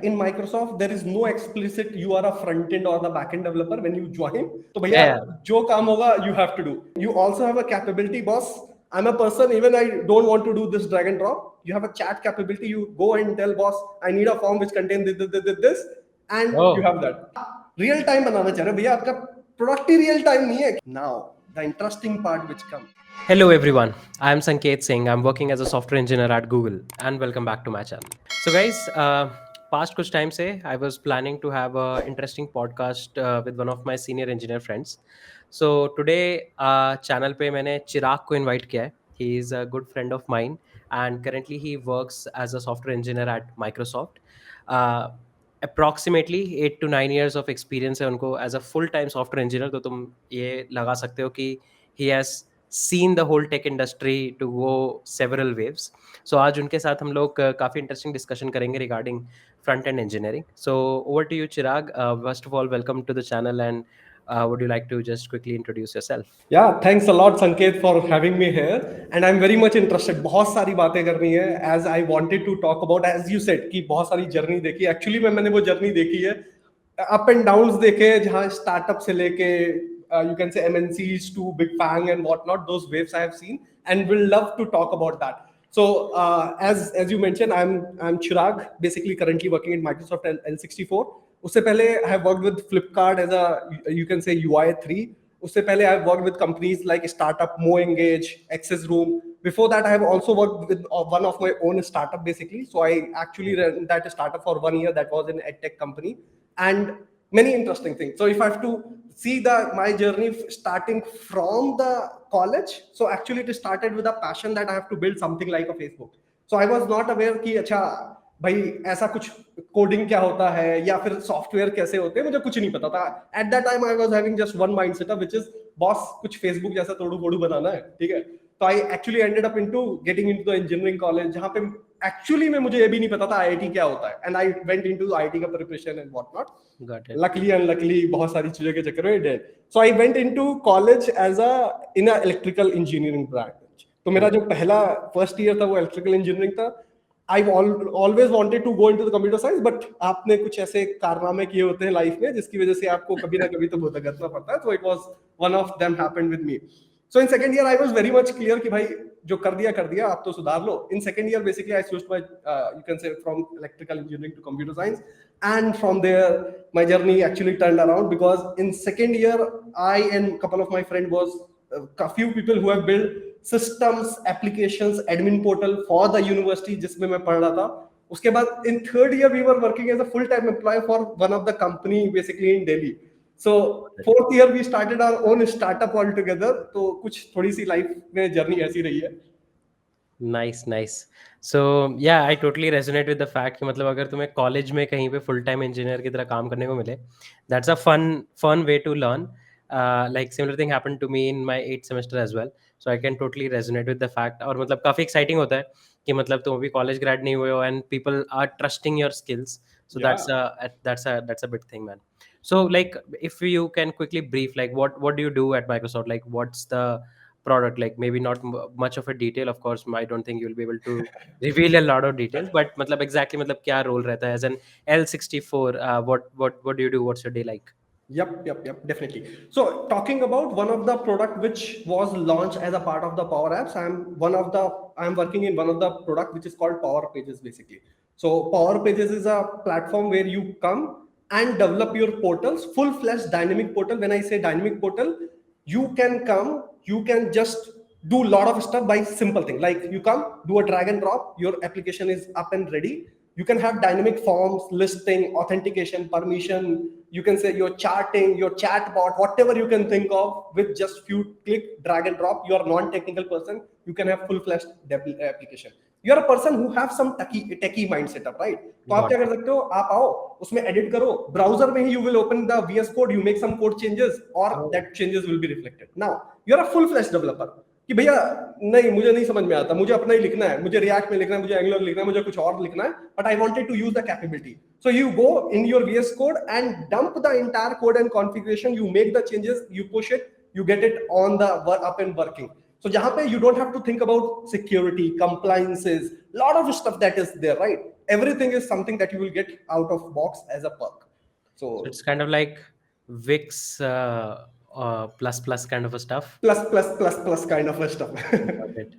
In Microsoft, there is no explicit you are a front end or the back end developer when you join. तो भैया Yeah. जो काम होगा you have to do. You also have a capability, boss. I'm a person, even I don't want to do this drag and drop. You have a chat capability. You go and tell boss, I need a form which contains this, and you have that. Real time बनाना चाह रहे भैया, आपका product ही real time नहीं है. Now the interesting part which comes. Hello everyone, I am Sanket Singh. I'm working as a software engineer at Google and welcome back to my channel. So guys, past कुछ time से I was planning to have a interesting podcast with one of my senior engineer friends. So today channel पे मैंने चिराग को invite किया है. He is a good friend of mine and currently he works as a software engineer at Microsoft. Uh, Approximately 8 to 9 years of experience है उनको as a full time software engineer. तो तुम ये लगा सकते हो कि he has seen the whole tech industry to go several waves. So आज उनके साथ हम लोग काफ़ी interesting discussion करेंगे regarding front end engineering. So over to you Chirag. First of all, welcome to the channel and would you like to just quickly introduce yourself? Yeah, thanks a lot, Sanket, for having me here. And I'm very much interested. बहुत सारी बातें करनी है. As I wanted to talk about, as you said, कि बहुत सारी journey देखी. Actually, मैंने वो जर्नी देखी है. Up and downs देखे, जहाँ स्टार्टअप से लेके you can say MNCs to Big Bang and whatnot. Those waves I have seen, and will love to talk about that. So as you mentioned, I'm Chirag, basically currently working in Microsoft L64. उससे पहले I have worked with Flipkart as a you can say UI3. उससे पहले I have worked with companies like startup MoEngage, Access Room. Before that, I have also worked with one of my own startup basically. So I actually ran that startup for 1 year. That was an edtech company, and many interesting things. So if I have to see my journey starting from the college, so actually it started with a passion that I have to build something like a Facebook. So I was not aware कि अच्छा भाई ऐसा कुछ coding क्या होता है या फिर सॉफ्टवेयर कैसे होते हैं, मुझे कुछ नहीं पता था. Eight that time I was having just one mindset which is boss कुछ फेसबुक जैसा तोड़ू फोड़ू बनाना है, ठीक है. तो I actually ended up into getting into the engineering college, जहां पे एक्चुअली में मुझे ये भी नहीं पता था आईआईटी क्या होता है. And I went into IIT का preparation and what not. Got it. Luckily unluckily बहुत सारी चीजों के चक्कर में dead. So I went into college as a in a electrical engineering branch. तो मेरा जो पहला फर्स्ट ईयर था वो इलेक्ट्रिकल इंजीनियरिंग था. I always wanted to go into the computer science, but आपने कुछ ऐसे कारनामे किए होते हैं लाइफ में जिसकी वजह से आपको कभी ना कभी तो भुगतना पड़ता है. So it was one of them happened with me. So in second year I was very much clear कि भाई जो कर दिया आप तो सुधार लो. In second year basically I switched my you can say from electrical engineering to computer science, and from there my journey actually turned around because in second year I and couple of my friend was a few people who have built systems, applications, admin portal for the university जिसमें मैं पढ़ रहा था. उसके बाद in third year we were working as a full-time employee for one of the company basically in Delhi. So fourth year we started our own startup all together. तो कुछ थोड़ी सी लाइफ में जर्नी ऐसी रही है. Nice. So yeah, I totally resonate with the fact कि मतलब अगर तुम्हें कॉलेज में कहीं पे फुल टाइम इंजीनियर की तरह काम करने को मिले, that's a fun way to learn. Like similar thing happened to me in my 8th semester as well. So I can totally resonate with the fact. और मतलब काफी exciting होता है कि मतलब तुम अभी कॉलेज ग्रेड नहीं हुए हो and people are trusting your skills. So Yeah. that's a big thing, man. So like if you can quickly brief like what do you do at Microsoft? Like what's the product, like maybe not much of a detail, of course I don't think you'll be able to reveal a lot of details, but matlab exactly matlab kya role rehta hai as an L64. What do you do? What's your day like? Yep, definitely. So talking about one of the product which was launched as a part of the Power Apps, I'm working in one of the product which is called Power Pages basically. So Power Pages is a platform where you come and develop your portals, full-fledged dynamic portal. When I say dynamic portal, you can come, you can just do a lot of stuff by simple thing. Like you come, do a drag and drop, your application is up and ready. You can have dynamic forms, listing, authentication, permission. You can say your charting, your chat bot, whatever you can think of with just few click, drag and drop. You are non-technical person. You can have full-fledged application. You are a person who have some techie mind setup, right? तो आप क्या कर सकते हो? आप आओ, उसमें edit करो. Browser में ही you will open the VS Code. You make some code changes, or that changes will be reflected. Now you are a full-fledged developer. कि भैया नहीं, मुझे नहीं समझ में आता, मुझे अपना ही लिखना है, मुझे रिएक्ट में लिखना है, मुझे एंगुलर लिखना है, मुझे कुछ और लिखना है, but I wanted to use the capability. So you go in your VS code and dump the entire code and configuration, you make the changes, you push it, you get it on the up and working. So जहां पे you don't have to think about security, compliances, lot of stuff that is there, right? everything is something that you will get out of box as a perk. So So it's kind of like Wix plus plus kind of a stuff. plus kind of a stuff. Got it.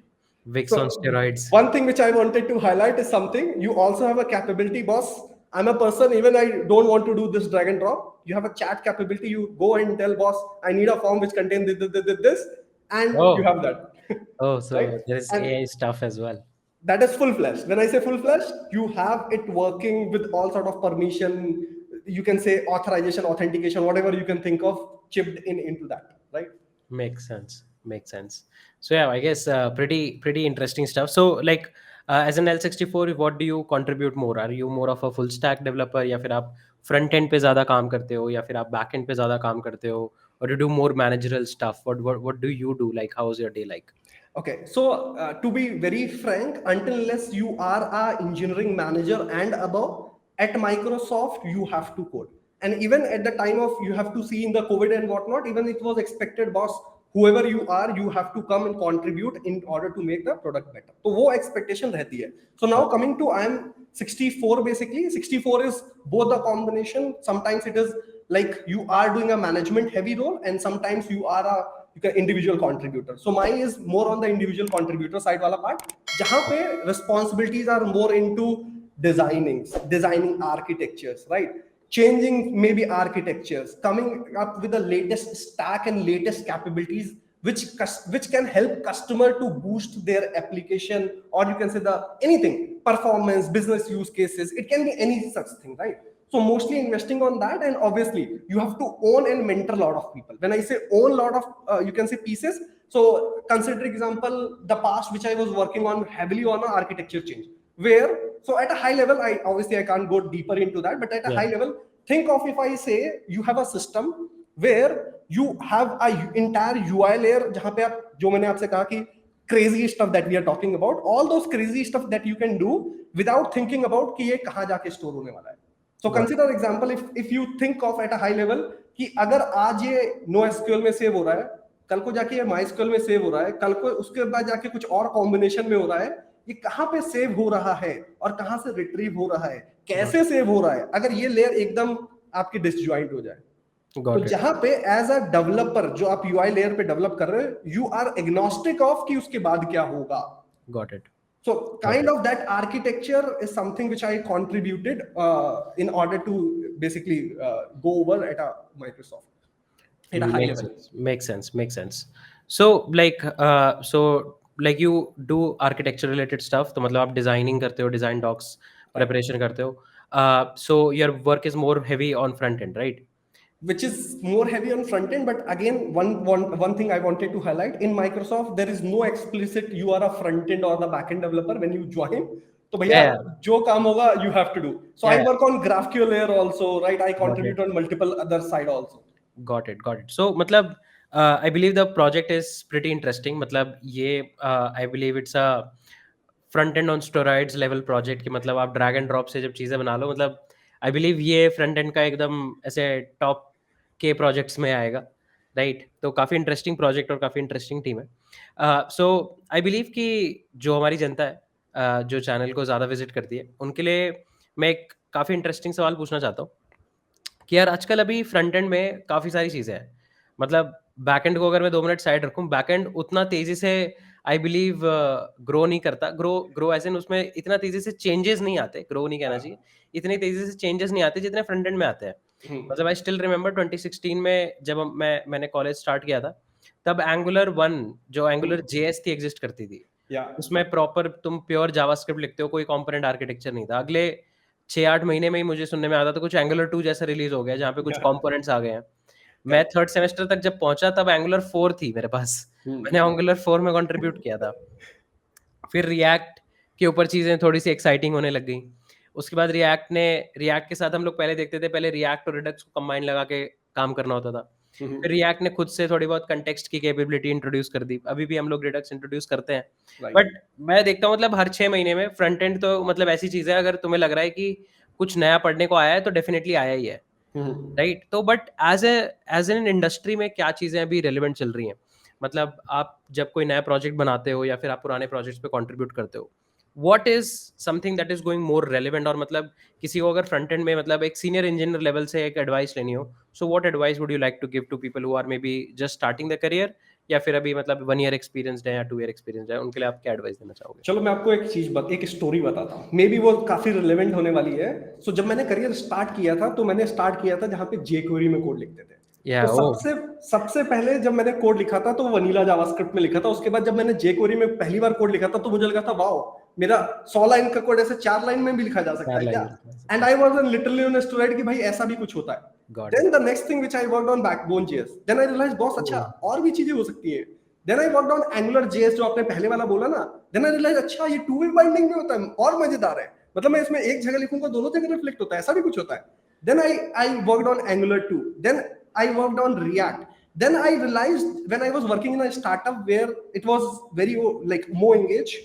Wix on So steroids. one thing which I wanted to highlight is something you also have a capability, boss. I'm a person, even I don't want to do this drag and drop. You have a chat capability. You go and tell boss, I need a form which contains this, and you Oh, have that. oh, Right? so there is And AI stuff as well. that is full fledged. When I say full fledged, you have it working with all sort of permission. You can say authorization, authentication, whatever you can think of, chipped in into that, right? Makes sense. Makes sense. So yeah, I guess pretty interesting stuff. So like as an L64, what do you contribute more? Are you more of a full stack developer या फिर आप front end पे ज़्यादा काम करते हो या फिर आप back end पे ज़्यादा काम करते हो? Or you do more managerial stuff? What do you do? Like how's your day like? Okay, so to be very frank, until unless you are a engineering manager and above at Microsoft, you have to code. And even at the time of you have to see in the COVID and whatnot, even it was expected, boss, whoever you are, you have to come and contribute in order to make the product better. So वो expectation रहती है. So now coming to I am 64 basically. 64 is both the combination. Sometimes it is like you are doing a management heavy role, and sometimes you are a you can individual contributor. So mine is more on the individual contributor side wala part, जहाँ पे responsibilities are more into designing architectures, right? Changing maybe architectures, coming up with the latest stack and latest capabilities which can help customer to boost their application, or you can say the anything performance, business use cases. It can be any such thing, right? So mostly investing on that, and obviously you have to own and mentor a lot of people. When I say own a lot of you can say pieces, so consider example the past which I was working on heavily on an architecture change, where so at a high level, I obviously I can't go deeper into that, but at a Yeah. high level, think of if I say you have a system where you have a entire UI layer जहाँ पे आप जो मैंने आपसे कहा कि crazy stuff that we are talking about, all those crazy stuff that you can do without thinking about कि ये कहाँ जाके store होने वाला है. So Got it. consider example if you think of at a high level कि अगर आज ये NoSQL में सेव हो रहा है, कल को जाके ये MySQL में सेव हो रहा है, कल को उसके बाद जाके कुछ और कॉम्बिनेशन में हो रहा है, ये कहाँ पे सेव हो रहा है और कहाँ से रिट्रीव हो रहा है, कैसे सेव हो रहा है, अगर ये लेयर एकदम आपकी डिसजॉइंट हो जाए. तो Got it. जहां पे एज अ डेवलपर जो आप यूआई लेयर पे डेवलप कर रहे हो, यू आर एग्नोस्टिक ऑफ कि उसके बाद क्या होगा. Got it. So kind of that architecture is something which I contributed in order to basically go over at a Microsoft at a high Makes level. sense. Makes sense. Makes sense. So like you do architecture related stuff. तो मतलब आप designing करते हो, design docs preparation करते हो. So your work is more heavy on front end, right? Which is more heavy on front end, but again one thing I wanted to highlight, in Microsoft there is no explicit you are a front end or the back end developer when you join. तो भैया Yeah. जो काम होगा you have to do. So I Yeah. work on GraphQL layer also, right? I Got contribute it. on multiple other side also. Got it. Got it. So मतलब I believe the project is pretty interesting. मतलब ये I believe it's a front end on steroids level project कि मतलब आप drag and drop से जब चीज़ें बना लो, मतलब आई बिलीव ये फ्रंट एंड का एकदम ऐसे टॉप के प्रोजेक्ट्स में आएगा, राइट? तो काफ़ी इंटरेस्टिंग प्रोजेक्ट और काफ़ी इंटरेस्टिंग टीम है. सो आई बिलीव कि जो हमारी जनता है जो चैनल को ज़्यादा विजिट करती है, उनके लिए मैं एक काफ़ी इंटरेस्टिंग सवाल पूछना चाहता हूँ कि यार आजकल अभी फ्रंट एंड में काफ़ी सारी चीज़ें हैं. मतलब बैक एंड को अगर मैं 2 मिनट साइड रखूँ, बैक एंड उतना तेज़ी से आई बिलीव ग्रो नहीं करता. ग्रो एज़ इन उसमें इतना तेज़ी से चेंजेस नहीं आते, ग्रो नहीं कहना चाहिए. इतनी तेज़ी से चेंजेस नहीं आते जितने फ्रंट एंड में आते हैं. मतलब आई स्टिल रिमेंबर 2016 में जब मैंने कॉलेज स्टार्ट किया था, तब एंगुलर 1 जो एंगुलर जेएस थी एग्ज़िस्ट करती थी. Yeah. उसमें प्रॉपर तुम प्योर जावास्क्रिप्ट लिखते हो, कोई कंपोनेंट आर्किटेक्चर नहीं था. अगले 6-8 महीने में ही मुझे सुनने में आता था कुछ एंगुलर 2 जैसा रिलीज़ हो गया, जहाँ पे कुछ Yeah. कंपोनेंट्स आ गए हैं. मैं 3rd सेमेस्टर तक जब पहुँचा तब एंगुलर 4 थी मेरे पास. मैंने एंगुलर 4 में कंट्रीब्यूट किया था. फिर रिएक्ट के ऊपर चीज़ें थोड़ी-सी एक्साइटिंग होने लग गई. उसके बाद रिएक्ट के साथ हम लोग पहले देखते थे, पहले रिएक्ट और रिडक्स को कंबाइन लगा के काम करना होता था. फिर रिएक्ट ने खुद से थोड़ी बहुत कंटेक्स्ट की कैपेबिलिटी इंट्रोड्यूस कर दी. अभी भी हम लोग रिडक्स इंट्रोड्यूस करते हैं. Right. बट मैं देखता हूँ मतलब हर 6 महीने में फ्रंट एंड तो मतलब ऐसी चीज़ है, अगर तुम्हें लग रहा है कि कुछ नया पढ़ने को आया है तो डेफिनिटली आया ही है, राइट? तो बट एज एन इंडस्ट्री में क्या चीज़ें अभी रेलिवेंट चल रही हैं? मतलब आप जब कोई नया प्रोजेक्ट बनाते हो या फिर आप पुराने प्रोजेक्ट्स पे कंट्रीब्यूट करते हो, what is something that is going more relevant, और मतलब किसी को अगर फ्रंट एंड में मतलब एक सीनियर इंजीनियर लेवल से एक एडवाइस लेनी हो, so what advice would you like to give to people who are maybe just starting the career, या फिर अभी मतलब 1 ईयर एक्सपीरियंस्ड है या 2 ईयर एक्सपीरियंस्ड है, उनके लिए आप क्या एडवाइस देना चाहोगे? चलो मैं आपको एक स्टोरी बताता हूँ, मे बी वो काफी रिलेवेंट होने वाली है। सो जब मैंने करियर स्टार्ट किया था तो मैंने स्टार्ट किया था जहाँ पे जेक्वेरी में कोड लिखते थे। या तो ओ सबसे सबसे पहले जब मैंने कोड लिखा था तो वनीला जावास्क्रिप्ट में लिखा था। उसके बाद जब मैंने जेक्वेरी में पहली बार कोड लिखा था तो मुझे लगा था वाओ, मेरा 100 लाइन का कोड ऐसे 4 लाइन में भी लिखा जा सकता 4 है क्या। लाइन में and I was literally on student कि भाई ऐसा भी कुछ होता है। Got then it. The next thing which I worked on Backbone JS, then I realise boss अच्छा और भी चीजें हो सकती है। Then I worked on Angular JS जो आपने पहले वाला बोला ना, देन आई रियलाइज अच्छा ये टू वे बाइंडिंग में होता है और मजेदार है, मतलब मैं इसमें एक जगह लिखूंगा दोनों जगह रिफ्लेक्ट होता है, ऐसा भी कुछ होता है। Then I worked on Angular 2, then I worked on React. Then I realized when I was working in a startup where it was very like more engaged.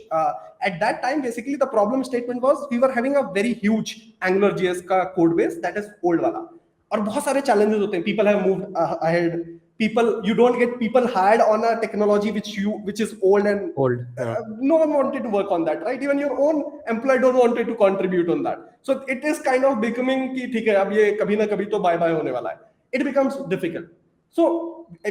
At that time, basically the problem statement was we were having a very huge AngularJS का code base that is old वाला, और बहुत सारे challenges होते हैं. People have moved ahead. You don't get people hired on a technology which is old and old. no one wanted to work on that, right? Even your own employee don't wanted to contribute on that. So it is kind of becoming कि ठीक है अब ये कभी ना कभी तो bye bye होने वाला है. It becomes difficult. So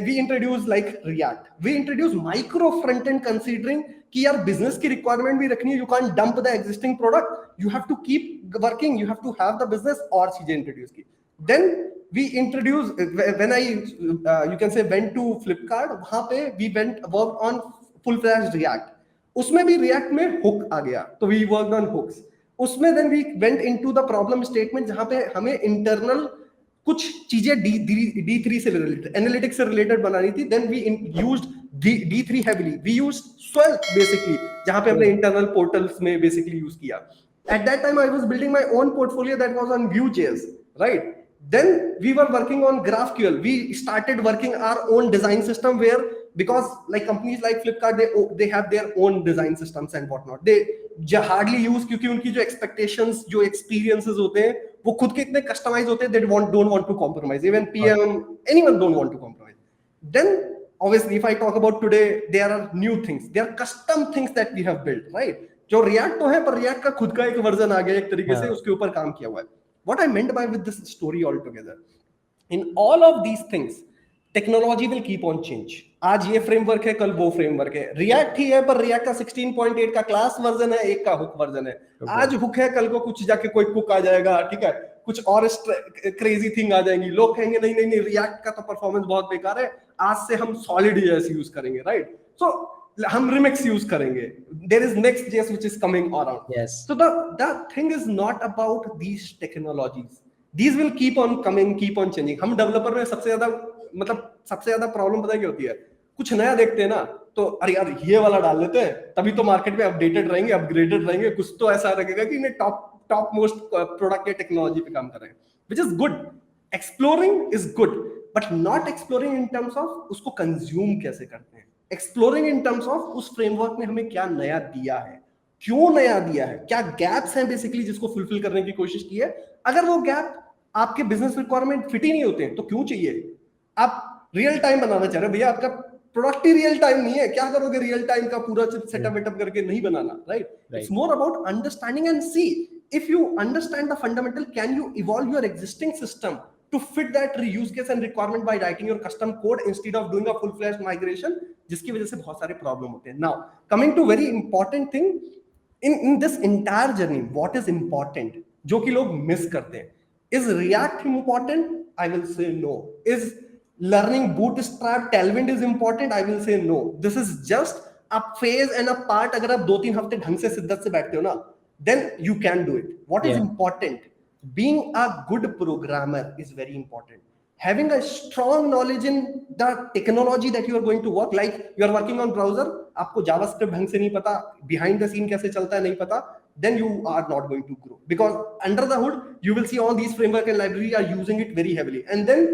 we introduce like React. We introduce micro front end considering कि यार business की requirement भी रखनी है. You can't dump the existing product. You have to keep working. You have to have the business और चीजें introduce की. Then we introduce when I you can say went to Flipkart, वहाँ पे we worked on full fledged React. उसमें भी React में hook आ गया, तो we worked on hooks. उसमें then we went into the problem statement जहाँ पे हमें internal कुछ चीजें D3 से रिलेटेड, एनालिटिक्स से रिलेटेड बनानी थी। Then we used D3 heavily, we used Svelte basically, जहां पे अपने इंटरनल पोर्टल्स में बेसिकली यूज किया। At that time I was building my own portfolio that was on Vue.js, right? Then we were working on GraphQL. We started working our own design system where, because like companies like Flipkart, they have their own design systems and whatnot. They hardly use, क्योंकि उनकी जो expectations, जो experiences होते हैं वो खुद के इतने customize होते हैं, they don't want to compromise. Even PM, anyone don't want to compromise. Then obviously if I talk about today, there are new things, there are custom things that we have built, right? जो React तो है, पर React का खुद का एक version आ गया एक तरीके से, उसके ऊपर काम किया हुआ है। What I meant by with this story altogether, in all of these things, technology will keep on change. आज ये फ्रेमवर्क है, कल वो फ्रेमवर्क है। रिएक्ट ही है, पर रिएक्ट का 16.8 का क्लास वर्जन है, एक का हुक वर्जन है। आज हुक है, कल को कुछ जाके कोई कुक आ जाएगा, ठीक है, कुछ और क्रेजी थिंग आ जाएंगी। लोग कहेंगे नहीं नहीं नहीं, रिएक्ट का तो परफॉर्मेंस बहुत बेकार है, आज से हम सॉलिड जेएस यूज करेंगे, राइट? सो हम रिमिक्स यूज करेंगे। There is Next JS which is coming around. Yes. So the thing is not about these technologies. These will keep on coming, keep on changing. हम developer में सबसे ज्यादा problem पता है क्या होती है? कुछ नया देखते हैं ना, तो अरे यार ये वाला डाल लेते हैं, तभी तो मार्केट में अपडेटेड रहेंगे, अपग्रेडेड रहेंगे, कुछ तो ऐसा लगेगा कि इन्हें टॉप मोस्ट प्रोडक्ट या टेक्नोलॉजी पे काम कर रहे हैं, which is good. Exploring is good, but not exploring in terms of उसको कंज्यूम कैसे करते हैं। एक्सप्लोरिंग इन टर्म्स ऑफ उस फ्रेमवर्क ने हमें क्या नया दिया है, क्यों नया दिया है, क्या गैप्स हैं बेसिकली जिसको फुलफिल करने की कोशिश की है। अगर वो गैप आपके बिजनेस रिक्वायरमेंट फिट ही नहीं होते हैं तो क्यों चाहिए? आप रियल टाइम बनाना चाह रहे हो, भैया आपका प्रोडक्ट ही रियल टाइम नहीं है, क्या करोगे रियल टाइम का पूरा सेटअप वेटअप करके? नहीं बनाना, right? It's more about understanding and see if you understand the fundamental, can you evolve your existing system to fit that use case and requirement by writing your custom code instead of doing a full fledged migration, जिसकी वजह से बहुत सारे problem होते हैं। Now coming to very important thing in this entire journey, what is important जो कि लोग मिस करते हैं, is React important? I will say no. Is learning Bootstrap, Tailwind is important? I will say no. This is just a phase and a part. अगर आप 2-3 हफ्ते ढंग से शिद्दत से बैठते हो ना, then you can do it. What is important? Being a good programmer is very important. Having a strong knowledge in the technology that you are going to work, like you are working on browser, आपको JavaScript ढंग से नहीं पता, behind the scene कैसे चलता है नहीं पता, then you are not going to grow, because under the hood you will see all these framework and library are using it very heavily, and then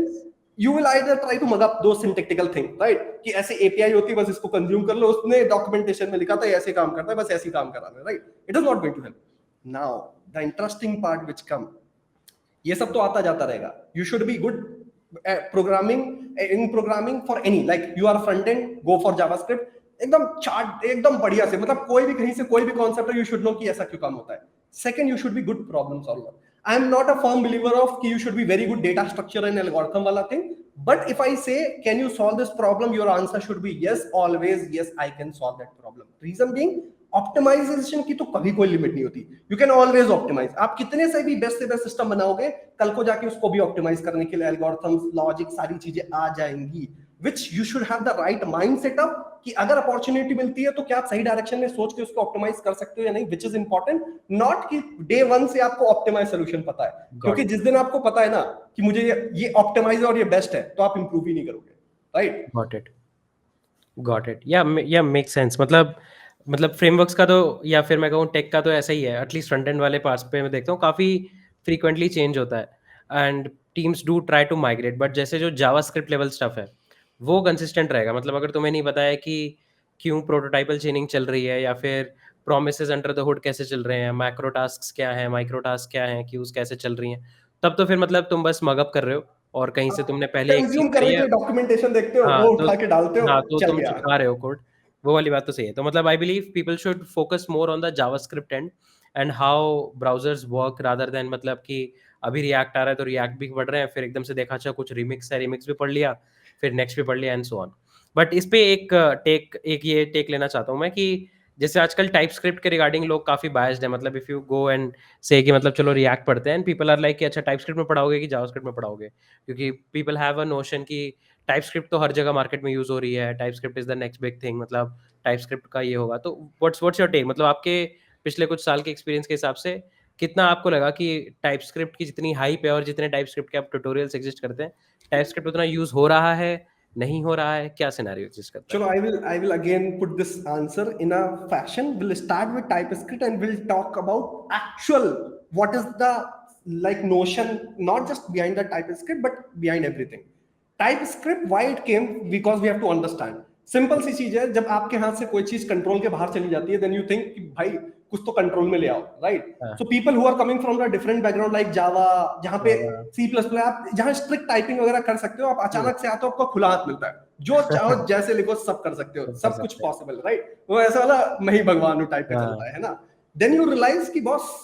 you will either try to mug up those syntactical thing, right? कि ऐसे API होती है, बस इसको consume कर लो, उसने documentation में लिखा था ऐसे काम करता है, बस ऐसे ही काम करा रहे, right? It is not going to help. Now the interesting part which come, ये सब तो आता जाता रहेगा. You should be good at programming, in programming for any, like you are front end, go for JavaScript. एकदम chart एकदम बढ़िया से, मतलब कोई भी कहीं से कोई भी कॉन्सेप्ट है, यू शुड नो कि ऐसा क्यों काम होता है. Second, you should be good problem solver. I am not a firm believer of कि you should be very good data structure and algorithm वाला thing, but if I say can you solve this problem, your answer should be yes, always yes, I can solve that problem. Reason being, optimization की तो कभी कोई limit नहीं होती. You can always optimize. आप कितने से भी बेस्ट से बेस्ट सिस्टम बनाओगे, कल को जाके उसको भी ऑप्टिमाइज करने के लिए एल्गोरिथम्स, लॉजिक, सारी चीजें आ जाएंगी. which you should have the right mind setup कि अगर अपॉर्चुनिटी मिलती है तो क्या आप सही डायरेक्शन में सोच के उसको ऑप्टिमाइज कर सकते हो या नहीं, which is important. Not कि डे वन से आपको ऑप्टिमाइज सोल्यूशन पता है, क्योंकि जिस दिन आपको पता है ना कि मुझे ये ऑप्टिमाइज और ये बेस्ट है, तो आप इंप्रूव ही नहीं करोगे. राइट? Got it. या मेक सेंस. मतलब फ्रेमवर्क्स का तो, या फिर मैं कहूँ टेक का तो ऐसा ही है. एटलीस्ट फ्रंट एंड वाले पार्ट्स पे मैं देखता हूँ काफ़ी फ्रीक्वेंटली चेंज होता है, and teams do try to migrate. But जैसे जो जावास्क्रिप्ट लेवल स्टफ है वो कंसिस्टेंट रहेगा. मतलब अगर तुम्हें नहीं पता है कि क्यों प्रोटोटाइपल चेनिंग चल रही है, या फिर प्रोमिसेस अंडर द हुड कैसे चल रहे हैं, मैक्रो टास्क क्या है, माइक्रो टास्क क्या है, क्यूज कैसे चल रही हैं, तब तो फिर मतलब तुम बस मगअप कर रहे हो, और कहीं से तुमने पहले एक चीज कंज्यूम करी करने के है. लिए डॉक्यूमेंटेशन देखते हो, हाँ वो तो उठा के डालते हो, हाँ, तो चल तुम गया. चिपका रहे हो कोड. वो वाली बात तो सही है. तो मतलब I believe people should focus more on the JavaScript and how browsers work, rather than मतलब कि अभी रिएक्ट आ रहा है तो रिएक्ट भी पढ़ रहे हैं, फिर एकदम से देखा अच्छा कुछ रिमिक्स है, रिमिक्स भी पढ़ लिया, फिर नेक्स्ट भी पढ़ लिया, एंड सो ऑन. बट इस पे एक ये टेक लेना चाहता हूँ मैं कि जैसे आजकल टाइप स्क्रिप्ट के रिगार्डिंग लोग काफी बायस्ड है. मतलब इफ यू गो एंड से कि मतलब चलो रिएक्ट पढ़ते हैं, पीपल आर लाइक कि अच्छा टाइप स्क्रिप्ट में पढ़ाओगे कि जावास्क्रिप्ट में पढ़ाओगे, क्योंकि पीपल हैव अ नोशन कि टाइप स्क्रिप्ट तो हर जगह मार्केट में यूज हो रही है, type script is the next big thing, मतलब टाइप स्क्रिप्ट का ये होगा. तो व्हाट्स योर टेक, मतलब आपके पिछले कुछ साल के एक्सपीरियंस के हिसाब से कितना आपको लगा कि टाइप स्क्रिप्ट की जितनी हाइप है और जितने टाइप स्क्रिप्ट के आप ट्यूटोरियल्स एग्जिस्ट करते हैं, टाइप स्क्रिप्ट उतना यूज हो रहा है, नहीं हो रहा है, क्या सिनेरियो एग्जिस्ट करता है? Chalo, I will again put this answer in a fashion. We'll start with TypeScript and we'll talk about actual what is the like notion, not just behind the TypeScript but behind everything. TypeScript, why it came, because we have to understand. Simple सी चीज है, जब आपके हाथ से कोई चीज control के बाहर चली जाती है, देन यू थिंक कि भाई कुछ तो कंट्रोल में ले आओ. राइट? हाँ. So people who are coming from the different background like Java, जहां पे हाँ. सी प्लस प्लस, आप जहां स्ट्रिक्ट टाइपिंग वगैरह कर सकते हो, आप अचानक से आते हो, आपको खुला हाथ मिलता है, जो चाहो जैसे लिखो सब कर सकते हो, सब कर सब कुछ सकते हैं. पॉसिबल. राइट? वो ऐसा वाला मैं ही भगवान हूं टाइप पे चलता है ना. देन यू रियलाइज कि बॉस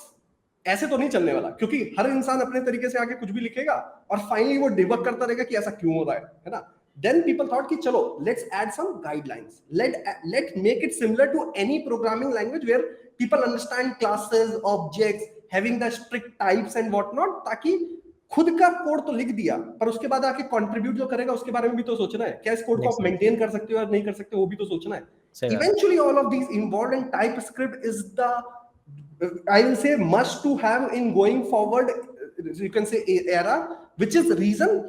ऐसे तो नहीं चलने वाला, क्योंकि हर इंसान अपने तरीके से आके कुछ भी लिखेगा और फाइनली वो डिबक करता रहेगा कि ऐसा क्यों हो रहा है ना. Then people thought कि चलो let's add some guidelines, let make it similar to any programming language where people understand classes, objects, having the strict types and whatnot, ताकि खुद का कोड तो लिख दिया, पर उसके बाद आके कंट्रीब्यूट जो करेगा उसके बारे में भी तो सोचना है. क्या इस कोड को आप मेंटेन कर सकते हो या नहीं कर सकते, वो भी तो सोचना है. Eventually all of these involved, and TypeScript is the, I will say, must to have in going forward, you can say era, which is reason,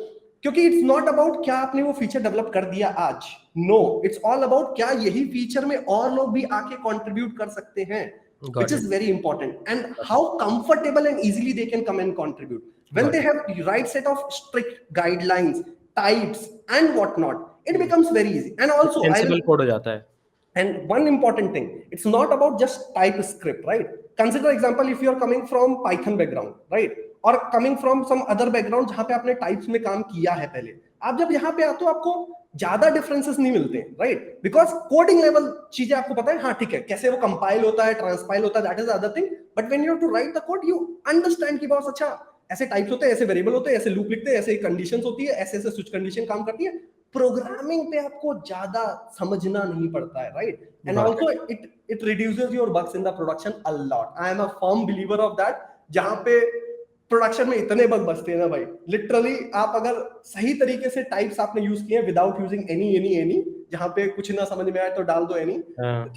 क्योंकि इट्स नॉट अबाउट क्या आपने वो फीचर डेवलप कर दिया आज. नो, इट्स ऑल अबाउट क्या यही feature में और लोग भी आके कंट्रीब्यूट कर सकते हैं, which is very important, and how comfortable and easily they can come and contribute when they have the right set of strict guidelines, types and whatnot. It becomes very easy. And also sensible code हो जाता है. And one important thing, it's not about just TypeScript, right? Consider example, if you are coming from Python background, right? Or coming from some other background जहां पे आपने types में काम किया है पहले, आप जब यहाँ पे आते हो आपको ज्यादा डिफरेंसेस नहीं मिलते हैं, राइट? बिकॉज कोडिंग लेवल चीजें आपको पता है, हाँ ठीक है, कैसे वो कंपाइल होता है, ट्रांसपाइल होता है, that is other thing. But when you have to write the code, you understand कि बॉस अच्छा ऐसे टाइप्स होते हैं, ऐसे वेरिएबल होते हैं, ऐसे लूप लिखते हैं, ऐसे कंडीशंस होती है, ऐसे ऐसे स्विच कंडीशन काम करती है. प्रोग्रामिंग पे आपको ज्यादा समझना नहीं पड़ता है, right? And also it reduces your bugs in the production a lot. I am a firm believer of that. जहां पे प्रोडक्शन में इतने बग बचते हैं ना भाई, लिटरली आप अगर सही तरीके से टाइप्स आपने यूज किए विदाउट यूजिंग एनी, जहां पे कुछ ना समझ में आए तो डाल दो एनी,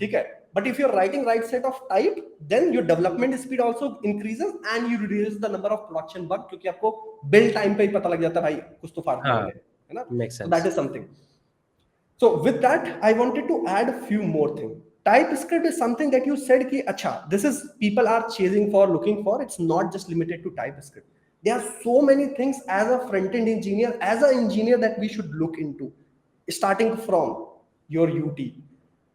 ठीक है. But if you are writing right set of type, then your development speed also increases and you reduce the number of production bug, क्योंकि आपको बिल्ड टाइम पे ही पता लग जाता है भाई कुछ तो फाड़ दिया है ना. So that is something. So with that, I wanted to add a few more things. TypeScript is something that you said ki acha, this is people are chasing for, looking for. It's not just limited to TypeScript. There are so many things as a front-end engineer, as an engineer, that we should look into, starting from your UT.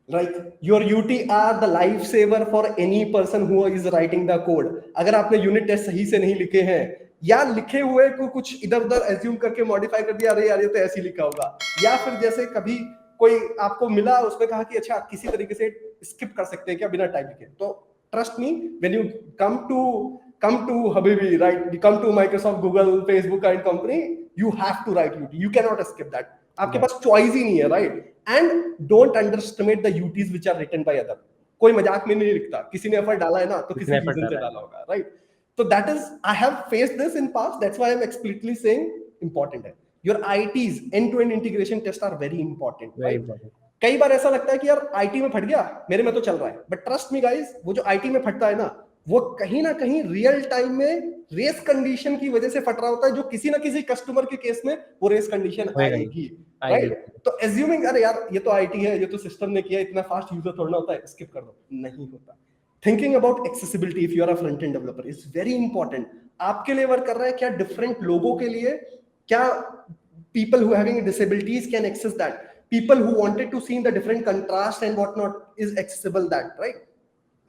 Like your UT are the lifesaver for any person who is writing the code. अगर आपने unit test सही से नहीं लिखे हैं, या लिखे हुए को कुछ इधर उधर एज्यूम करके मॉडिफाई कर दिया, अरे यार ये तो ऐसे ही लिखा होगा, या फिर जैसे कभी कोई आपको मिला, उसने कहा कि अच्छा किसी तरीके से स्किप कर सकते हैं क्या बिना टाइप के, तो trust me, when you come to Habibi, right, you come to Microsoft, Google, Facebook kind company, you have to write UT, you cannot skip that, आपके पास चॉइस ही नहीं है, right. And don't underestimate the utils which are written by other. कोई मजाक में नहीं लिखता, किसी ने एफर्ट डाला है ना, तो किसी किसने effort रीजन से डाला है? डाला होगा, right. So that is, I have faced this in past, that's why I'm explicitly saying important है. Your ITs, end-to-end integration test are very important, Very right? important. कई बार ऐसा लगता है कि यार आईटी में फट गया, मेरे में तो चल रहा है, बट ट्रस्ट मी गाइस, वो जो आईटी में फटता है ना, वो कहीं ना कहीं रियल टाइम में रेस कंडीशन की वजह से फट रहा होता है, जो किसी ना किसी कस्टमर के केस में वो रेस कंडीशन होएगा ही, आएगी, आएगी. राइट. तो एज्यूमिंग अरे यार ये तो आईटी है, ये तो सिस्टम ने किया, इतना फास्ट यूजर थोड़ा होता है, स्किप कर दो, नहीं होता. Thinking about accessibility if you are a front end developer is very important. आपके लिए वर्क कर रहा है क्या, डिफरेंट लोगों के लिए क्या, people who having disabilities can access that, people who wanted to see in the different contrast and whatnot is accessible, that, right.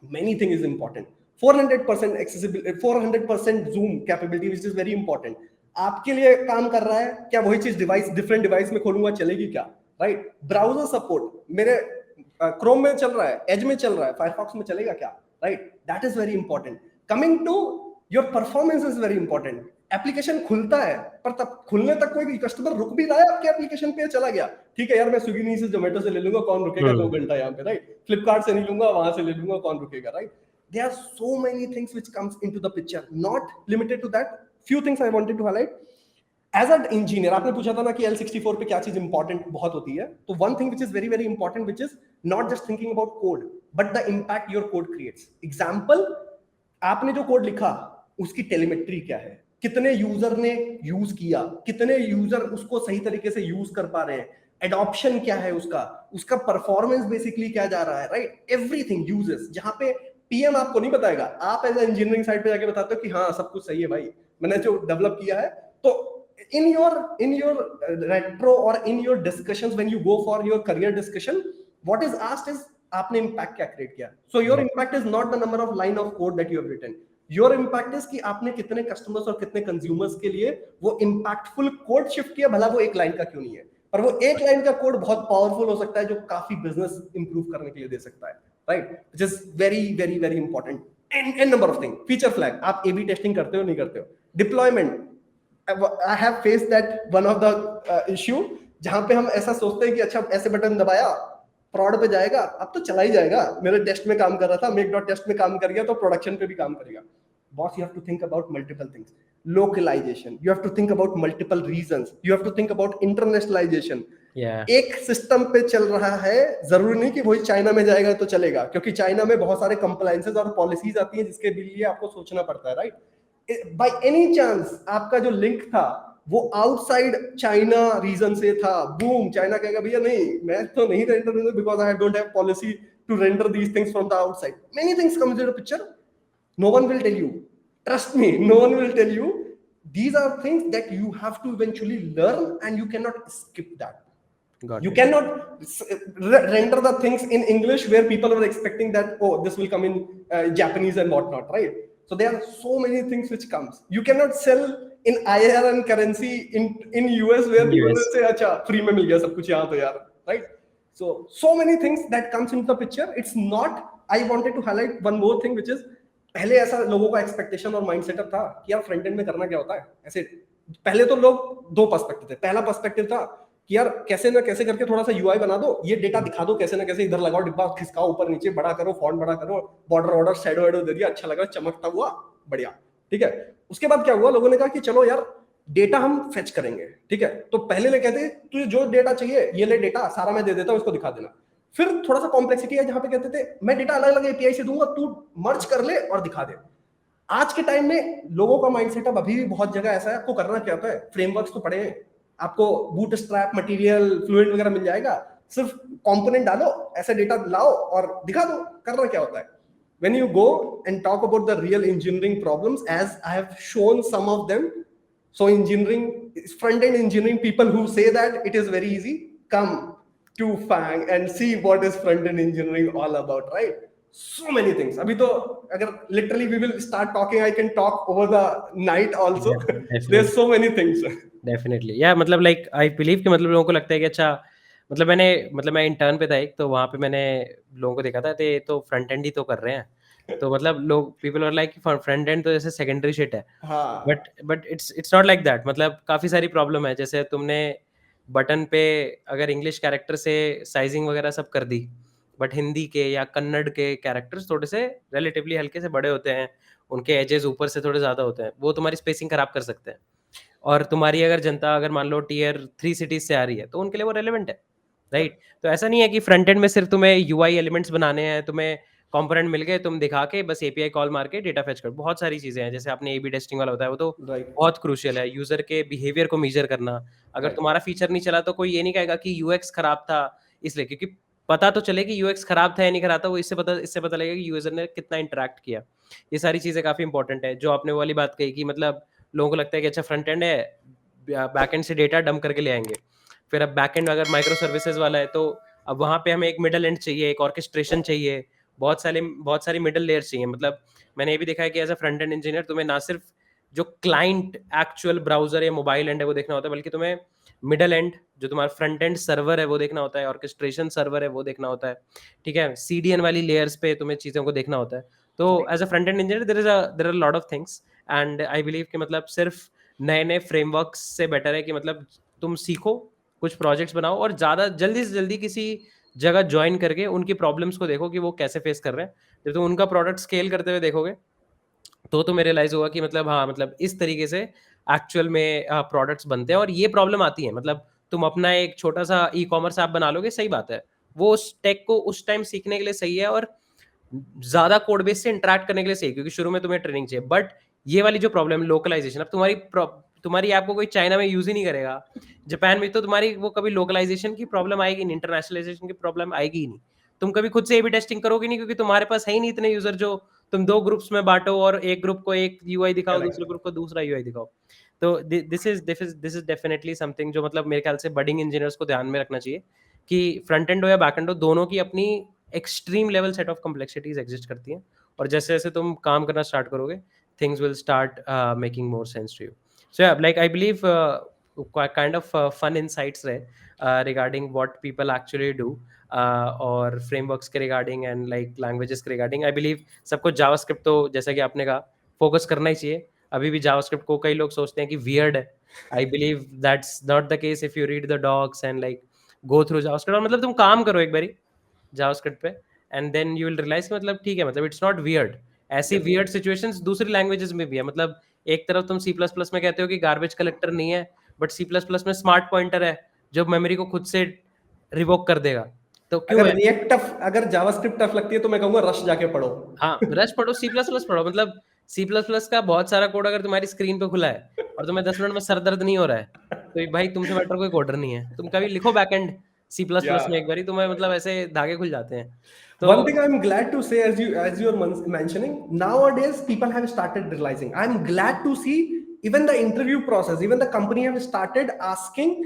Many thing is important. 400% accessibility, 400% zoom capability, which is very important. आपके लिए काम कर रहा है क्या, वही चीज device, different device में खोलूंगा चलेगी क्या, राइट. ब्राउजर सपोर्ट मेरे क्रोम में चल रहा है, एज में चल रहा है, फायरफॉक्स में चलेगा क्या, right. That is very important. Coming to your performance is very important. Application खुलता है, पर तब खुलने तक कोई भी कस्टमर रुक भी रहा है आपके एप्लीकेशन पे, चला गया, ठीक है यार मैं स्विगी नहीं से जोमेटो से ले लूंगा, कौन रुकेगा 2 घंटा यहाँ पे, राइट. फ्लिपकार्ट से नहीं लूंगा, वहां से ले लूंगा, कौन रुकेगा, right. There are so many things which comes into the picture, not limited to that. Few things I wanted to highlight. As an engineer, आपने पूछा था ना कि L64 पे क्या चीज इंपॉर्टेंट बहुत होती है, तो one thing which is very very important, which is not just thinking about code, but the impact your code creates. Example, आपने जो कोड लिखा उसकी टेलीमेट्री क्या है, कितने यूजर ने यूज किया, कितने यूजर उसको सही तरीके से यूज कर पा रहे हैं, एडॉप्शन क्या है उसका, उसका परफॉर्मेंस बेसिकली क्या जा रहा है, राइट. एवरीथिंग यूजेस, जहां पे पीएम आपको नहीं बताएगा, आप एज इंजीनियरिंग साइड पे जाके बताते हो कि हाँ सब कुछ सही है भाई, मैंने जो डेवलप किया है. तो in your retro or in your discussions when you go for your career discussion, what is asked is आपने impact क्या create किया. So your impact is not the number of line of code that you have written. Your impact is कि आपने कितने customers और कितने consumers के लिए वो impactful code shift किया, भला वो एक लाइन का क्यों नहीं है, पर वो एक लाइन का कोड बहुत पावरफुल हो सकता है, जो काफी बिजनेस इंप्रूव करने के लिए दे सकता है, right. Which is very very very important. And number of things. Feature flag, आप A/B टेस्टिंग करते हो नहीं करते हो. Deployment, I have faced that one of the issue, जहां पे हम ऐसा सोचते हैं कि अच्छा ऐसे बटन दबाया prod पे जाएगा, अब तो चला ही जाएगा, मेरे टेस्ट में काम कर रहा था, make.test में काम कर गया तो प्रोडक्शन पे भी काम करेगा. Boss, you have to think about multiple things. Localization, you have to think about multiple reasons, you have to think about internationalization. एक सिस्टम पे चल रहा है, जरूरी नहीं कि वही चाइना में जाएगा तो चलेगा, क्योंकि चाइना में बहुत सारे कंप्लायंसेस और पॉलिसीज आती हैं जिसके लिए आपको सोचना पड़ता है, राइट. बाय एनी चांस आपका जो लिंक था वो आउटसाइड चाइना रीजन से था, बूम, चाइना कहेगा भैया नहीं, मैं तो नहीं रेंडर दूंगा because I don't have policy to render these things from the outside. Many things comes into the picture. No one will tell you, trust me, no one will tell you. These are things that you have to eventually learn, and you cannot skip that. You cannot render the things in English where people were expecting that, oh, this will come in Japanese and whatnot, right? So there are so many things which comes. You cannot sell in IR and currency in US where people will say, "Acha, free में मिल गया सब कुछ यहाँ तो यार," right? So many things that comes into the picture. It's not. I wanted to highlight one more thing, which is पहले ऐसा लोगों का एक्सपेक्टेशन और माइंड सेटअप था कि यार फ्रंट एंड में करना क्या होता है. ऐसे पहले तो लोग दो पर्सपेक्टिव थे. पहला पर्सपेक्टिव था कि यार कैसे ना कैसे करके थोड़ा सा यूआई बना दो, ये डेटा दिखा दो, कैसे ना कैसे इधर लगाओ, डिब्बा खिसकाओ, ऊपर नीचे बड़ा करो, फॉन्ट बड़ा करो, बॉर्डर ऑर्डर शैडो वैडो दे दिया, अच्छा लगा, चमकता हुआ, बढ़िया, ठीक है. उसके बाद क्या हुआ, लोगों ने कहा कि चलो यार डेटा हम फेच करेंगे, ठीक है. तो पहले ले कहते तुझे जो डेटा चाहिए ये ले डेटा, सारा मैं दे देता हूँ, इसको दिखा देना. फिर थोड़ा सा कॉम्प्लेक्सिटी है जहां पे कहते थे मैं डेटा अलग अलग एपीआई से दूंगा, तू मर्ज कर ले और दिखा दे. आज के टाइम में लोगों का माइंडसेट अब अभी भी बहुत जगह ऐसा है, आपको करना क्या होता है, फ्रेमवर्क्स तो पड़े हैं, आपको बूटस्ट्रैप, मटेरियल, फ्लुएंट वगैरह मिल जाएगा, सिर्फ कंपोनेंट डालो, ऐसा डेटा लाओ और दिखा दो. करना क्या होता है, when you go and talk about the real engineering problems, as I have shown some of them. So engineering, front end engineering people who say that it is very easy, come to FAANG and see what is front end engineering all about, right? So many things. अभी तो अगर literally we will start talking, I can talk over the night also. There's so many things. Definitely, yeah. मतलब like I believe कि मतलब लोगों को लगता है कि अच्छा मतलब मैं इंटर्न पे था एक, तो वहाँ पे मैंने लोगों को देखा था, तो ये तो फ्रंट एंड ही तो कर रहे हैं। तो मतलब लोग people are like front end तो जैसे सेकेंडरी शिट है। हाँ, but it's not like that. मतलब काफ़ी सारी प्रॉब्लम है, जैसे तुमने बटन पे अगर इंग्लिश कैरेक्टर से साइजिंग वगैरह सब कर दी, बट हिंदी के या कन्नड़ के कैरेक्टर्स थोड़े से रिलेटिवली हल्के से बड़े होते हैं, उनके एजेस ऊपर से थोड़े ज़्यादा होते हैं, वो तुम्हारी स्पेसिंग खराब कर सकते हैं। और तुम्हारी अगर जनता अगर मान लो टीयर 3 सिटीज़ से आ रही है, तो उनके लिए वो रेलेवेंट है, राइट? तो ऐसा नहीं है कि फ्रंट एंड में सिर्फ तुम्हें यूआई एलिमेंट्स बनाने हैं, तुम्हें कंपोनेंट मिल गए, तुम दिखा के बस एपीआई कॉल मार के डेटा फेच करो। बहुत सारी चीज़ें हैं, जैसे आपने ए-बी टेस्टिंग वाला बताया, वो तो राइट, बहुत क्रूशियल है, यूज़र के बिहेवियर को मेज़र करना। अगर राइट, तुम्हारा फीचर नहीं चला, तो कोई ये नहीं कहेगा कि यूएक्स खराब था इसलिए, क्योंकि पता तो चले कि यूएक्स खराब था या नहीं खराब था, वो इससे पता लगेगा कि यूज़र ने कितना इंटरैक्ट किया। ये सारी चीज़ें काफ़ी इंपॉर्टेंट है। जो आपने वो वाली बात कही कि मतलब लोगों को लगता है कि अच्छा फ्रंट एंड है, बैकएंड से डेटा डंप करके ले आएँगे। फिर अब बैकएंड अगर माइक्रो सर्विसेज़ वाला है, तो अब वहाँ पे हमें एक मिडल एंड चाहिए, एक ऑर्केस्ट्रेशन चाहिए, बहुत सारी मिडल लेयर्स चाहिए। मतलब मैंने ये भी देखा है कि as a front end engineer तुम्हें ना सिर्फ जो क्लाइंट एक्चुअल ब्राउज़र या मोबाइल एंड है वो देखना होता है, बल्कि तुम्हें मिडल एंड जो तुम्हारा फ्रंट एंड सर्वर है वो देखना होता है, ऑर्केस्ट्रेशन सर्वर है वो देखना होता है, ठीक है? सीडीएन वाली लेयर्स पे तुम्हें चीज़ों को देखना होता है। तो right, as a front end engineer there are lot of things, and I believe कि मतलब सिर्फ नए-नए फ्रेमवर्क्स से बेटर है कि मतलब तुम सीखो, कुछ प्रोजेक्ट्स बनाओ और ज़्यादा जल्दी से जल्दी किसी जगह जॉइन करके उनकी प्रॉब्लम्स को देखो कि वो कैसे फेस कर रहे हैं। जब तुम उनका प्रोडक्ट स्केल करते हुए देखोगे, तो तुम्हें रियलाइज़ होगा कि मतलब हाँ, मतलब इस तरीके से एक्चुअल में प्रोडक्ट्स बनते हैं और ये प्रॉब्लम आती है। मतलब तुम अपना एक छोटा-सा ई-कॉमर्स ऐप बना लोगे, सही बात है। वो उस टेक को उस टाइम सीखने के लिए सही है और ज़्यादा कोड बेस से इंटरैक्ट करने के लिए सही है, क्योंकि शुरू में तुम्हें ट्रेनिंग चाहिए। बट ये वाली जो प्रॉब्लम है लोकलाइज़ेशन, अब तुम्हारी ऐप को कोई चाइना में यूज़ ही नहीं करेगा। जापान में तो तुम्हारी वो कभी लोकलाइज़ेशन की प्रॉब्लम आएगी नहीं, इंटरनेशनलाइज़ेशन की प्रॉब्लम आएगी ही नहीं। तुम कभी खुद से ए-बी टेस्टिंग करोगे नहीं, क्योंकि तुम्हारे पास है ही नहीं इतने यूज़र जो तुम 2 ग्रुप्स में बाँटो और एक ग्रुप को एक यूआई दिखाओ, करेक्ट, दूसरे ग्रुप को दूसरा यूआई दिखाओ। तो दिस इज़ डेफिनिटली समथिंग जो मतलब मेरे ख्याल से बडिंग इंजीनियर्स को ध्यान में रखना चाहिए कि फ्रंट एंड हो या बैक एंड हो, दोनों की अपनी extreme level set of complexities exist करती हैं, और जैसे-जैसे तुम काम करना स्टार्ट करोगे, things will start making more sense to you. So या like I believe kind of fun insights रहे regarding what people actually do, और फ्रेमवर्क्स के रिगार्डिंग एंड लाइक लैंग्वेजेस के रिगार्डिंग। आई बिलीव सबको जावास्क्रिप्ट तो जैसा कि आपने कहा फोकस करना ही चाहिए। अभी भी जावास्क्रिप्ट को कई लोग सोचते हैं कि वियर्ड है। I believe that's not the case if you read the docs and like go through JavaScript, और मतलब तुम काम करो एक बारी जावास्क्रिप्ट पे, and then you will realise कि मतलब ठीक है, मतलब इट्स नॉट वियर्ड। ऐसी यस, वियर्ड सिचुएशंस दूसरी लैंग्वेजेस में भी है। मतलब एक तरफ तुम सी प्लस प्लस में कहते हो कि गार्बेज कलेक्टर नहीं है, बट सी प्लस प्लस में स्मार्ट पॉइंटर है जो मेमोरी को खुद से रिवोक कर देगा। तो क्यों है? अगर जावास्क्रिप्ट टफ लगती है तो मैं कहूँगा रश जाके पढ़ो। हाँ, रश पढ़ो, सी प्लस प्लस पढ़ो। मतलब सी प्लस प्लस का बहुत सारा कोड अगर तुम्हारी स्क्रीन पे खुला है और तुम्हें 10 मिनट में सर दर्द नहीं हो रहा है, तो भाई तुमसे बेटर कोई कोडर नहीं है। तुम कभी लिखो बैकएंड सी प्लस प्लस में एक Yeah. बारी, तुम्हें मतलब ऐसे धागे खुल जाते हैं। तो One thing I'm glad to say, as you're mentioning, nowadays people have started realizing. I'm glad to see even the interview process, even the company have started asking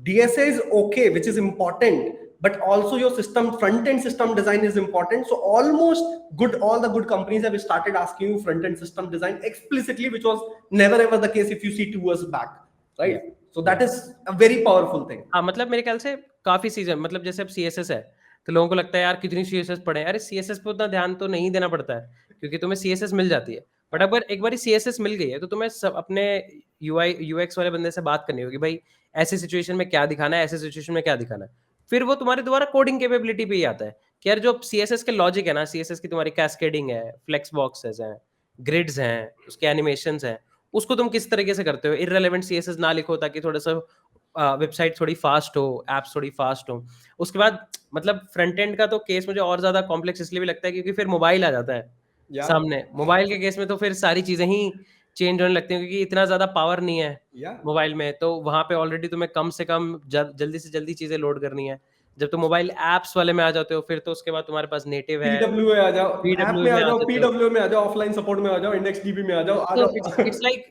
DSA is okay, which is important, but also your system front end system design is important. So almost all the good companies have started asking you front end system design explicitly, which was never ever the case if you see 2 years back, या right? So या that is a very powerful thing. हाँ, मतलब मेरे ख्याल से काफ़ी चीज़ें, मतलब जैसे अब सीएसएस है, तो लोगों को लगता है यार कितनी सीएसएस पढ़े। अरे सीएसएस पे उतना ध्यान तो नहीं देना पड़ता है, क्योंकि तुम्हें सीएसएस मिल जाती है। बट अगर एक बारी सीएसएस मिल गई है, तो तुम्हें सब अपने यूआई यूएक्स वाले बंदे से बात करनी होगी, भाई ऐसी सिचुएशन में क्या दिखाना है, ऐसी सिचुएशन में क्या दिखाना है। फिर वो तुम्हारे दोबारा कोडिंग कैपेबिलिटी पे ही आता है कि यार जो सीएसएस के लॉजिक है ना, सीएसएस की तुम्हारी कैस्केडिंग है, फ्लेक्स बॉक्सेस हैं, ग्रिड्स हैं, उसके एनिमेशंस हैं, उसको तुम किस तरीके से करते हो। इर्रेलेवेंट सीएसएस ना लिखो ताकि थोड़ा-सा वेबसाइट थोड़ी फास्ट हो, ऐप्स थोड़ी फास्ट हो। उसके बाद मतलब फ्रंट एंड का तो केस मुझे और ज़्यादा कॉम्प्लेक्स इसलिए भी लगता है क्योंकि फिर मोबाइल आ जाता है Yeah, सामने। मोबाइल के केस में तो फिर सारी चीज़ें ही चेंज होने लगती हैं, क्योंकि इतना ज़्यादा पावर नहीं है yeah. मोबाइल में, तो वहाँ पे ऑलरेडी तुम्हें कम से कम जल्दी से जल्दी चीज़ें लोड करनी है। जब तुम मोबाइल ऐप्स वाले में आ जाते हो, फिर तो उसके बाद तुम्हारे पास नेटिव है, पीडब्ल्यूए आ जाओ, ऐप में पीडब्ल्यूए आ में आ जाओ, जाते हो। पीडब्ल्यूए में आ जाओ, ऑफलाइन सपोर्ट में आ जाओ, इंडेक्स डीबी में आ So जाओ। it's like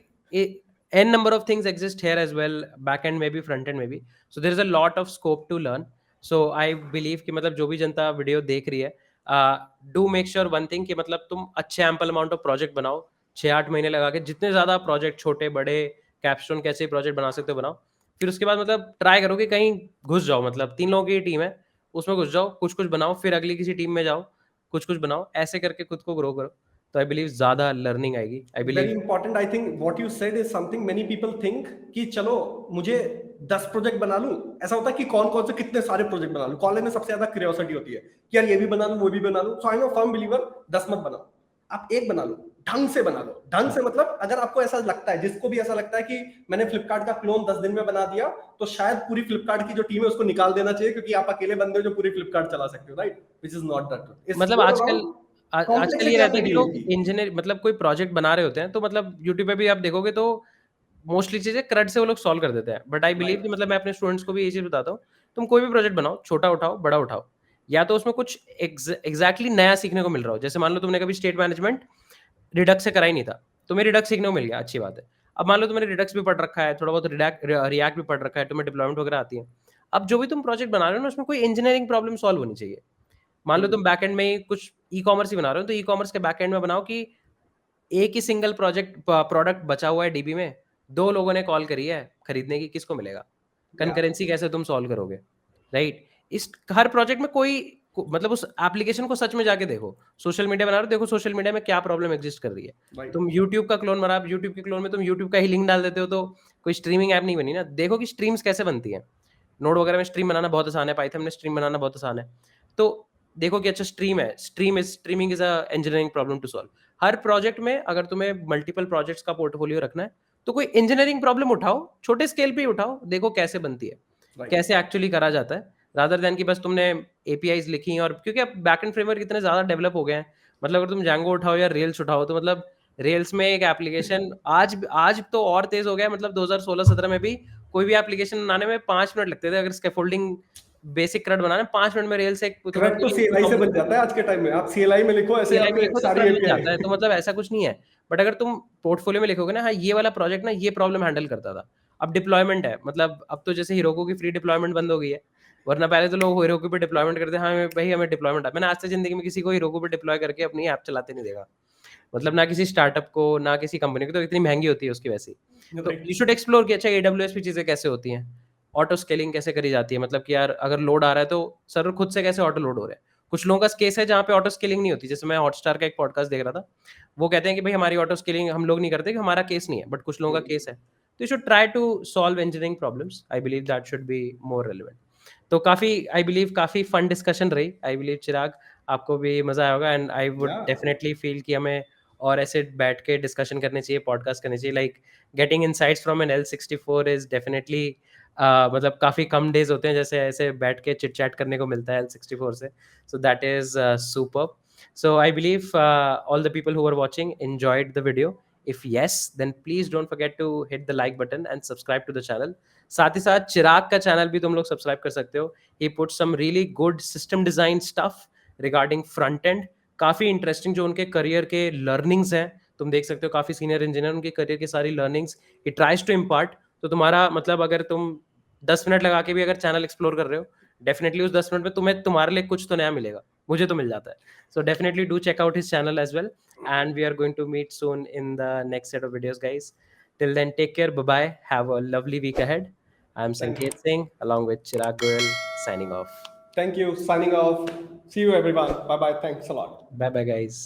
n number of things exist here as well, back end maybe, front end maybe. So there is a lot of scope to learn. So I believe कि मतलब जो भी जनता video देख रही है, do make sure one thing कि मतलब तुम अच्छे एम्पल अमाउंट ऑफ प्रोजेक्ट बनाओ, 6-8 महीने लगा के जितने ज़्यादा प्रोजेक्ट छोटे बड़े कैप्स्टोन कैसे प्रोजेक्ट बना सकते हो बनाओ। फिर उसके बाद मतलब ट्राई करो कि कहीं घुस जाओ, मतलब 3 लोगों की टीम है, उसमें घुस जाओ, कुछ-कुछ बनाओ, फिर अगली किसी टीम में जाओ, कुछ-कुछ बनाओ, ऐसे करके खुद को ग्रो करो। तो आई बिलीव ज़्यादा लर्निंग आएगी। I very believe important, I think what you said is something many people think कि चलो मुझे 10 प्रोजेक्ट बना लूं। ऐसा होता है कि कौन कौन से कितने सारे प्रोजेक्ट बना लूं। कॉलेज में सबसे ज्यादा क्यूरियोसिटी होती है कि यार ये भी बना लूं वो भी बना लूं। So I am a firm believer, 10 मत बनाओ, आप एक बना लो, ढंग से बना लो। ढंग से मतलब अगर आपको ऐसा लगता है, जिसको भी ऐसा लगता है कि मैंने फ्लिपकार्ट का क्लोन 10 दिन में बना दिया, तो शायद पूरी फ्लिपकार्ट की जो टीम है उसको निकाल देना चाहिए, क्योंकि आप अकेले बंदे हो जो पूरी फ्लिपकार्ट चला सकते हो, right? Which is not that, it's मतलब मोर आजकल अराउंड आजकल ये कॉम्प्लेक्सिटी रहता है आपने कि डील लोग की। इंजीनियर मतलब कोई प्रोजेक्ट बना रहे होते हैं, तो मतलब यूट्यूब पे भी आप देखोगे तो मोस्टली चीज़ें क्रड से वो लोग सॉल्व कर देते हैं। बट आई बिलीव कि राइट। मतलब मैं अपने स्टूडेंट्स को भी ये चीज़ बताता हूँ, तुम कोई भी प्रोजेक्ट बनाओ, छोटा उठाओ, बड़ा उठाओ, या तो उसमें कुछ एग्ज़ैक्टली नया सीखने को मिल रहा हो। जैसे मान लो तुमने कभी स्टेट मैनेजमेंट रिडक्स से करा ही नहीं था, तुम्हें रिडक्स सीखने को मिल गया, अच्छी बात है। अब मान लो तुमने रिडक्स भी पढ़ रखा है, थोड़ा बहुत रिएक्ट भी पढ़ रखा है, तुम्हें डिप्लॉयमेंट वगैरह आती है। अब जो भी तुम प्रोजेक्ट बना रहे हो ना, उसमें कोई इंजीनियरिंग प्रॉब्लम सॉल्व होनी चाहिए। मान लो तुम बैकएंड में ही कुछ ई-कॉमर्स ही बना रहे हो, तो ई-कॉमर्स के बैकएंड में बनाओ कि एक ही सिंगल प्रोडक्ट बचा हुआ है डीबी में, 2 लोगों ने कॉल करी है खरीदने की, किसको मिलेगा? या कंकरेंसी कैसे तुम सॉल्व करोगे? राइट? इस हर प्रोजेक्ट में कोई मतलब उस एप्लीकेशन को सच में जाके देखो। सोशल मीडिया बना रहे हो, देखो सोशल मीडिया में क्या प्रॉब्लम एग्जिस्ट कर रही है। राइट। तुम यूट्यूब का क्लोन बना, यूट्यूब के क्लोन में तुम यूट्यूब का ही लिंक डाल देते हो, तो कोई स्ट्रीमिंग ऐप नहीं बनी ना। देखो कि स्ट्रीम्स कैसे बनती हैं। नोड वगैरह में स्ट्रीम बनाना बहुत आसान है, पाइथन में स्ट्रीम बनाना बहुत आसान है। तो देखो कि अच्छा स्ट्रीम है, streaming is a engineering problem to solve. हर प्रोजेक्ट में अगर तुम्हें मल्टीपल प्रोजेक्ट्स का पोर्टफोलियो रखना है, तो कोई इंजीनियरिंग प्रॉब्लम उठाओ, छोटे स्केल पे ही उठाओ, देखो कैसे बनती है, राइट। कैसे एक्चुअली करा जाता है, रादर देन कि बस तुमने एपीआईज़ लिखी और क्योंकि अब बैकएंड फ्रेमवर्क इतने ज़्यादा डेवलप हो गए हैं, मतलब अगर तुम जैंगो उठाओ या रेल्स उठाओ, तो मतलब रेल्स में एक एप्लीकेशन आज तो और तेज़ हो गया है, मतलब 2016-17 में भी कोई भी एप्लीकेशन बनाने में 5 मिनट लगते थे, अगर स्कैफोल्डिंग बेसिक CRUD बनाना है, 5 मिनट में रेल्स एक तुम्हें क्रड तो पूरी सीएलआई से बन कॉम्पोनेंट जाता है आज के टाइम में। आप सीएलआई में लिखो, ऐसे सीएलआई में आपके लिखो तो सारी CRUD बन जाता है, तो एपीआई। मतलब ऐसा कुछ नहीं है। बट अगर तुम पोर्टफोलियो में लिखोगे ना, हाँ, ये वाला प्रोजेक्ट ना ये प्रॉब्लम हैंडल करता था। अब डिप्लॉयमेंट है, मतलब अब तो जैसे हीरोको की फ्री डिप्लॉयमेंट बंद हो गई है, वरना पहले तो लोग हीरोको पे डिप्लॉयमेंट करते हैं, हाँ, भई हमें डिप्लॉयमेंट है। मैंने आज तक ज़िंदगी में किसी को हीरोको पे डिप्लॉय करके अपनी ऐप चलाते नहीं देखा। मतलब ना किसी स्टार्टअप को, ना किसी कंपनी को, तो इतनी महँगी होती है उसकी वैसे ही। तो राइट। यू शुड एक्सप्लोर कि अच्छा एडब्ल्यूएस पे चीज़ें कैसे होती हैं, ऑटो स्केलिंग कैसे करी जाती है, मतलब कि यार अगर लोड आ रहा है तो सर्वर खुद से कैसे ऑटो लोड हो रहा है। कुछ लोगों का केस है जहाँ पे ऑटो स्केलिंग नहीं होती, जैसे मैं हॉटस्टार का एक पॉडकास्ट देख रहा था, वो कहते हैं कि भाई हमारी ऑटो स्केलिंग हम लोग नहीं करते, कि हमारा केस नहीं है, बट कुछ लोगों का केस है। तो you should try to solve engineering problems, I believe that should be more relevant. तो काफ़ी आई बिलीव काफ़ी फन डिस्कशन रही, आई बिलीव चिराग आपको भी मज़ा आया होगा, एंड आई वुड या डेफिनेटली फील कि हमें और ऐसे बैठ के डिस्कशन करने चाहिए, पॉडकास्ट करने चाहिए, like getting insights from an L64 is definitely मतलब काफ़ी कम डेज़ होते हैं जैसे ऐसे बैठ के चिट चैट करने को मिलता है L64 से, so that is superb. So I believe all the people who are watching enjoyed the video. If yes, then please don't forget to hit the like button and subscribe to the channel. साथ ही साथ चिराग का channel भी तुम लोग subscribe कर सकते हो. He puts some really good system design stuff regarding front end. काफ़ी इंटरेस्टिंग जो उनके करियर के लर्निंग्स हैं, तुम देख सकते हो, काफ़ी सीनियर इंजीनियर उनके करियर की सारी लर्निंग्स ही ट्राइज टू इम्पार्ट। तो तुम्हारा मतलब अगर तुम 10 मिनट लगा के भी अगर चैनल एक्सप्लोर कर रहे हो, डेफिनेटली उस 10 मिनट में तुम्हें तुम्हारे लिए कुछ तो नया मिलेगा, मुझे तो मिल जाता है। So definitely do check out his channel as well. And we are going to meet soon in the next set of videos, guys. Till then, take care. Bye bye. Have a lovely week ahead. I'm thank you. Sanket Singh along with Chirag Goyal signing off. Thank you, signing off. See you everyone, bye bye, thanks a lot. Bye bye, guys.